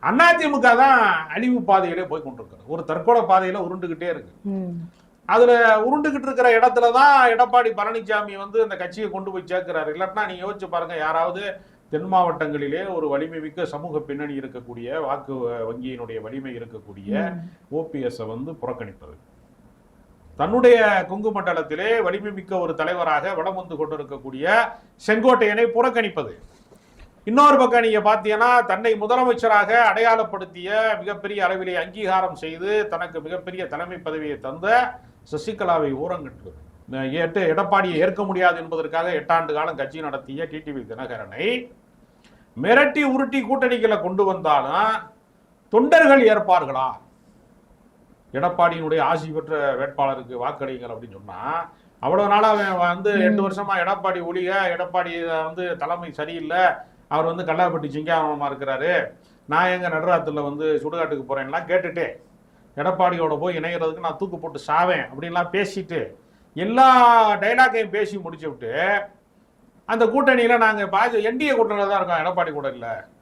அதிமுக தான் அழிவு பாதையிலே போய் கொண்டிருக்கிறது. ஒரு தற்கொலை பாதையில உருண்டுகிட்டே இருக்கு. அதுல உருண்டுகிட்டு இருக்கிற இடத்துலதான் எடப்பாடி பழனிசாமி வந்து இந்த கட்சியை கொண்டு போய் சேர்க்கிறாரு. இல்லாட்டினா நீங்க யோசிச்சு பாருங்க, யாராவது தென் மாவட்டங்களிலே ஒரு வலிமை மிக்க சமூக பின்னணி இருக்கக்கூடிய, வாக்கு வங்கியினுடைய வலிமை இருக்கக்கூடிய ஓபிஎஸ் வந்து புறக்கணிப்பது, தன்னுடைய கொங்கு மண்டலத்திலே வலிமை மிக்க ஒரு தலைவராக வலம் வந்து கொண்டிருக்கக்கூடிய செங்கோட்டையனை புறக்கணிப்பது. இன்னொரு பக்கம் நீங்க பாத்தீங்கன்னா, தன்னை முதலமைச்சராக அடையாளப்படுத்திய, மிகப்பெரிய அளவிலே அங்கீகாரம் செய்து தனக்கு மிகப்பெரிய தலைமை பதவியை தந்த சசிகலாவை ஓரங்கட்டுவது, எடப்பாடியை ஏற்க முடியாது என்பதற்காக 8 ஆண்டு காலம் கட்சி நடத்திய டிடிவி தினகரனை மிரட்டி உருட்டி கூட்டணிகளை கொண்டு வந்தாலும் தொண்டர்கள் ஏற்பார்களா? எடப்பாடியினுடைய ஆசி பெற்ற வேட்பாளருக்கு வாக்களிங்கள் அப்படின்னு சொன்னா, அவ்வளவு நாளா வந்து 8 வருஷமா எடப்பாடி ஒழிக, எடப்பாடி வந்து தலைமை சரியில்லை, அவர் வந்து கல்லாப்பட்டி சிங்காரமா இருக்கிறாரு, நான் எங்க நடுராத்துல வந்து சுடுகாட்டுக்கு போறேன்லாம் கேட்டுட்டு எடப்பாடியோட போய் இணைகிறதுக்கு நான் தூக்கு போட்டு சாவேன் அப்படின்லாம் பேசிட்டு எல்லா டைலாக்கையும் பேசி முடிச்சு விட்டு அந்த கூட்டணியில நாங்க என்டிஏ கூட்டணியில தான் இருக்கோம், எடப்பாடி கூட இல்லை,